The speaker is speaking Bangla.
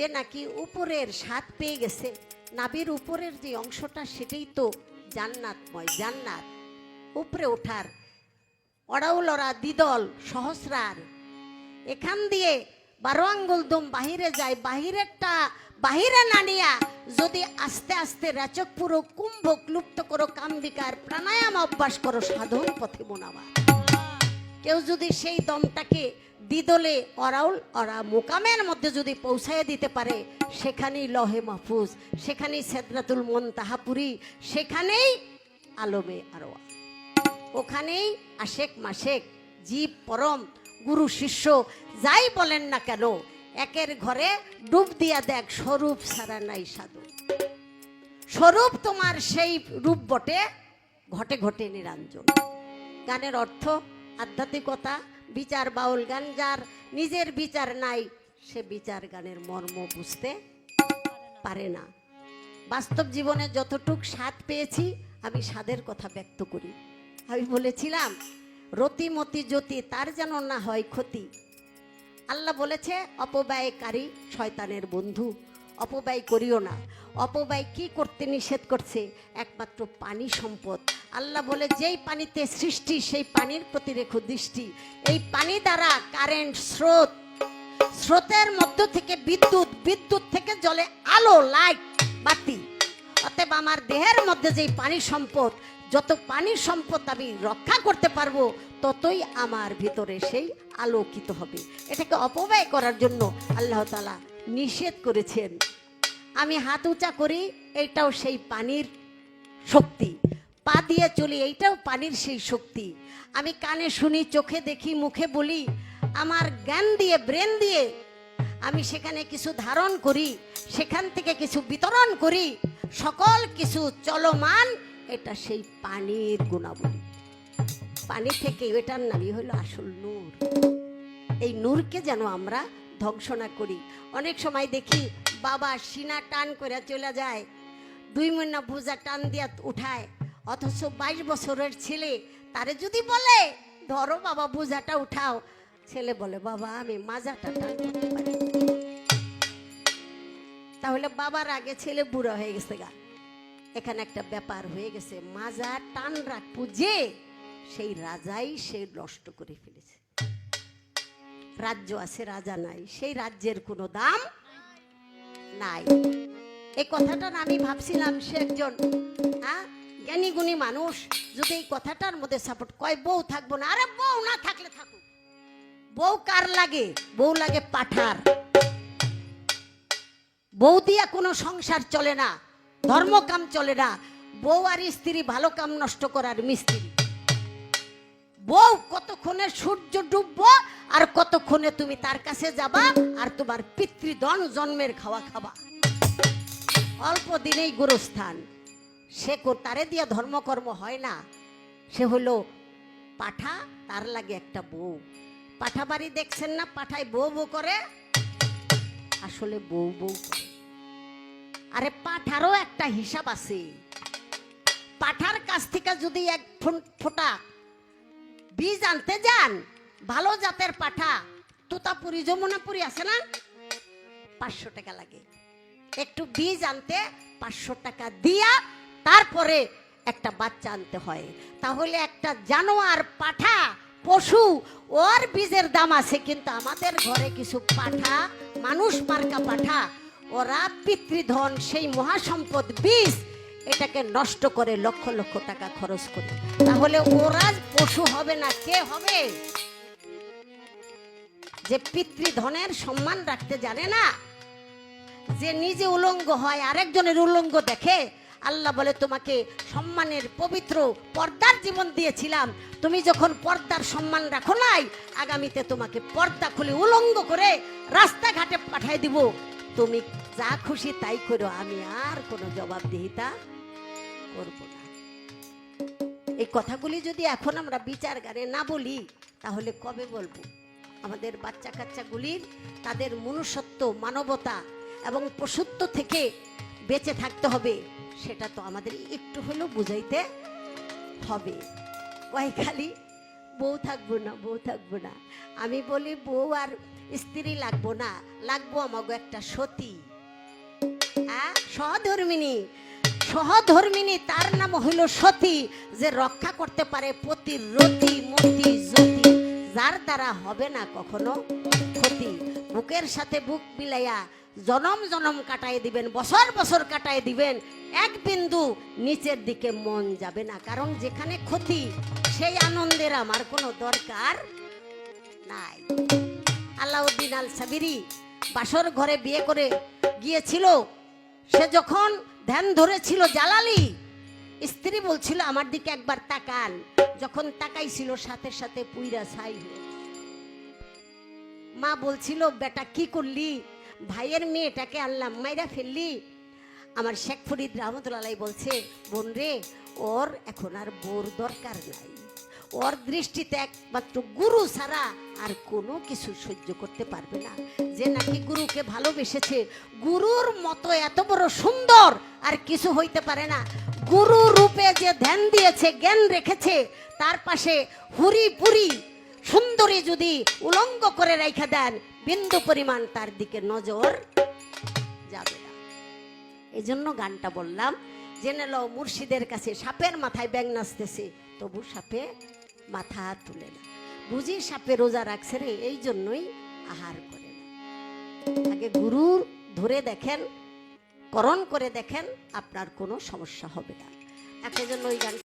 নাকি উপরের স্বাদ পেয়ে গেছে, নাভির উপরের যে অংশটা সেটাই তো জান্নাতময়, জান্নাত। উপরে ওঠার অড়াউলরা দ্বিদল সহস্রার, এখান দিয়ে 12 আঙ্গুল দম বাহিরে যায়, বাহিরেরটা বাহিরে না নিয়া যদি আস্তে আস্তে রেচক পুরো কুম্ভ ক্লুপ্ত করো, কামবিকার প্রাণায়াম অভ্যাস করো, সাধন পথে মোনাবা। কেউ যদি সেই দমটাকে দ্বিদলে অরাউল অরা মোকামের মধ্যে যদি পৌঁছায় দিতে পারে, সেখানেই লহে মাহফুজ, সেখানেই সিদরাতুল মুনতাহাপুরি, সেখানেই আলমে আরওয়া, ওখানেই আশেক মাশেক জীব পরম, গুরু শিষ্য যাই বলেন না কেন, একের ঘরে ডুব দিয়া দেখ, স্বরূপ ছাড়া নাই সাধু। স্বরূপ তোমার সেই রূপ বটে, ঘটে ঘটে নিরঞ্জন। গানের অর্থ আধ্যাত্মিকতা, বিচার বাউল গান। যার নিজের বিচার নাই, সে বিচার গানের মর্ম বুঝতে পারে না। বাস্তব জীবনে যতটুক স্বাদ পেয়েছি, আমি স্বাদের কথা ব্যক্ত করি। আমি বলেছিলাম, রতিমতি জ্যোতি তার যেন না হয় ক্ষতি। আল্লাহ বলেছে, অপব্যয়কারী শয়তানের বন্ধু, অপব্যয় করিও না। অপব্যয় কি করতে নিষেধ করছে? একমাত্র পানি সম্পদ। আল্লাহ বলে, যেই পানিতে সৃষ্টি সেই পানির প্রতি রেখো দৃষ্টি। এই পানি দ্বারা কারেন্ট, স্রোত, স্রোতের মধ্য থেকে বিদ্যুৎ, বিদ্যুৎ থেকে জ্বলে আলো, লাইট, বাতি। অতএব আমার দেহের মধ্যে যেই পানি সম্পদ, যত পানির সম্পদ আমি রক্ষা করতে পারবো, ততই আমার ভিতরে সেই আলোকিত হবে। এটাকে অপব্যয় করার জন্য আল্লাহ তাআলা নিষেধ করেছেন। আমি হাত উঁচা করি, এইটাও সেই পানির শক্তি। পা দিয়ে চলি, এইটাও পানির সেই শক্তি। আমি কানে শুনি, চোখে দেখি, মুখে বলি, আমার জ্ঞান দিয়ে, ব্রেন দিয়ে আমি সেখানে কিছু ধারণ করি, সেখান থেকে কিছু বিতরণ করি, সকল কিছু চলমান, এটা সেই পানির গুণাবলী। পানি থেকে, এটার নামই হলো আসল নূর। এই নূরকে যেন আমরা ধ্বংস না করি। অনেক সময় দেখি বাবা সিনা টান করে চলে যায়, 2 মহিনা বোঝা টান দিয়া উঠায়, অথচ 22 বছরের ছেলে তারে যদি বলে, ধরো বাবা বোঝাটা উঠাও, ছেলে বলে, বাবা আমি মাজাটা টান করতে পারি। তাহলে বাবার আগে ছেলে বুড়া হয়ে গেছে গা। এখানে একটা ব্যাপার হয়ে গেছে, মাজা টান রাখবো যে, সেই রাজাই সে নষ্ট করে ফেলেছে। রাজ্য আছে, রাজা নাই, সেই রাজ্যের কোনো দাম নাই। এই কথাটা আমি ভাবছিলাম, সে একজন জ্ঞানী গুণী মানুষ যদি এই কথাটার মধ্যে সাপোর্ট কয়, বউ থাকবো না। আরে বউ না থাকলে থাকুক। বউ কার লাগে? বউ লাগে পাঠার। বউ দিয়া কোনো সংসার চলে না, ধর্মকাম চলে না। বউ আর স্ত্রী ভালো কাম নষ্ট করার মিস্ত্রি। বউ কতক্ষণে সূর্য ডুববো, আর কতক্ষণে তুমি তার কাছে যাবা, আর তোমার পিতৃধন জন্মের খাওয়া খাবা। অল্প দিনেই গুরুস্থান। সে তারে দিয়া ধর্মকর্ম হয় না। সে হলো পাঠা, তার লাগে একটা বউ। পাঠা বাড়ি দেখছেন না, পাঠায় বউ বউ করে, আসলে বউ বউ করে। আরে পাঠারও একটা হিসাব আছে। পাঠার কাছ থেকে যদি 1 ফোঁটা বীজ আনতে যান, ভালো জাতের পাঠা, তোতাপুরি, যমুনাপুরি আছে না, 500 টাকা লাগে। একটু বীজ আনতে 500 টাকা দিয়া তারপরে একটা বাচ্চা আনতে হয়। তাহলে একটা জানোয়ার, পাঠা, পশু, ওর বীজের দাম আছে। কিন্তু আমাদের ঘরে কিছু পাঠা, মানুষ মার্কা পাঠা, ওরা পিতৃধন, সেই মহাসম্পদ বীজ, এটাকে নষ্ট করে লক্ষ লক্ষ টাকা খরচ করে। তাহলে ওরা পশু হবে না, কে হবে? যে পিতৃধনের সম্মান রাখতে জানে না, যে নিজে উলঙ্গ হয়, আরেকজনের উলঙ্গ দেখে। আল্লাহ বলে, তোমাকে সম্মানের পবিত্র পর্দার জীবন দিয়েছিলাম, তুমি যখন পর্দার সম্মান রাখো নাই, আগামীতে তোমাকে পর্দা খুলে উলঙ্গ করে রাস্তাঘাটে পাঠিয়ে দিব। তুমি যা খুশি তাই করো, আমি আর কোনো জবাবদিহিতা করব না। এই কথাগুলি যদি এখন আমরা বিচার গানে না বলি, তাহলে কবে বলবো? আমাদের বাচ্চা কাচ্চাগুলির তাদের মনুষ্যত্ব, মানবতা এবং পশুত্ব থেকে বেঁচে থাকতে হবে, সেটা তো আমাদের একটু হলেও বুঝাইতে হবে। ওই খালি বউ থাকবো না, বউ থাকবো না। আমি বলি, বউ আর স্ত্রী লাগবো না, লাগবো আমাগো একটা সতী, সহধর্মিনী। সহধর্মিনী তার নাম হইল সতী, যে রক্ষা করতে পারে পতির রতি মতি জ্যোতি, যার দ্বারা হবে না কখনো ক্ষতি। বুকের সাথে বুক মিলাইয়া জনম জনম কাটাই দিবেন, বছর বছর কাটাই দিবেন, এক বিন্দু নিচের দিকে মন যাবে না। কারণ যেখানে ক্ষতি সেই আনন্দের আমার কোনো দরকার নাই। আলাউদ্দিন আল সাবিরি বাসর ঘরে বিয়ে করে গিয়েছিল, সে যখন ধ্যান ধরেছিল জালালি, স্ত্রী বলছিল আমার দিকে একবার তাকান, যখন তাকাইছিল সাথে সাথে পুইরা ছাই হয়ে। মা বলছিল বেটা কি করলি, ভাইয়ের মেয়েটাকে আনলাম মাইরা ফেললি। আমার শেখ ফরিদ রহমতুল্লাহ বলছে বোন রে, ওর এখন আর বোর দরকার নাই, ওর দৃষ্টিতে একমাত্র গুরু ছাড়া আর কোনো কিছু সহ্য করতে পারবে না। যে নাকি গুরুকে ভালোবেসেছে, গুরুর মতো এত বড় সুন্দর আর কিছু হইতে পারে না। গুরু রূপে যে ধ্যান দিয়েছে, জ্ঞান রেখেছে, তার পাশে হুরি পুরি সুন্দরী যদি উলঙ্গ করে রেখে দেন, বিন্দু পরিমাণ তার দিকে নজর যাবে না। এই জন্য গানটা বললাম, জেনে লও মুর্শিদের কাছে সাপের মাথায় ব্যাঙ নাচতেছে, তবু সাপে মাথা তুলে না। বুঝি সাপে রোজা রাখছে রে, এই জন্যই আহার করে না। আগে গুরু ধরে দেখেন, করণ করে দেখেন, আপনার কোনো সমস্যা হবে না। একটা জন্য ওই গান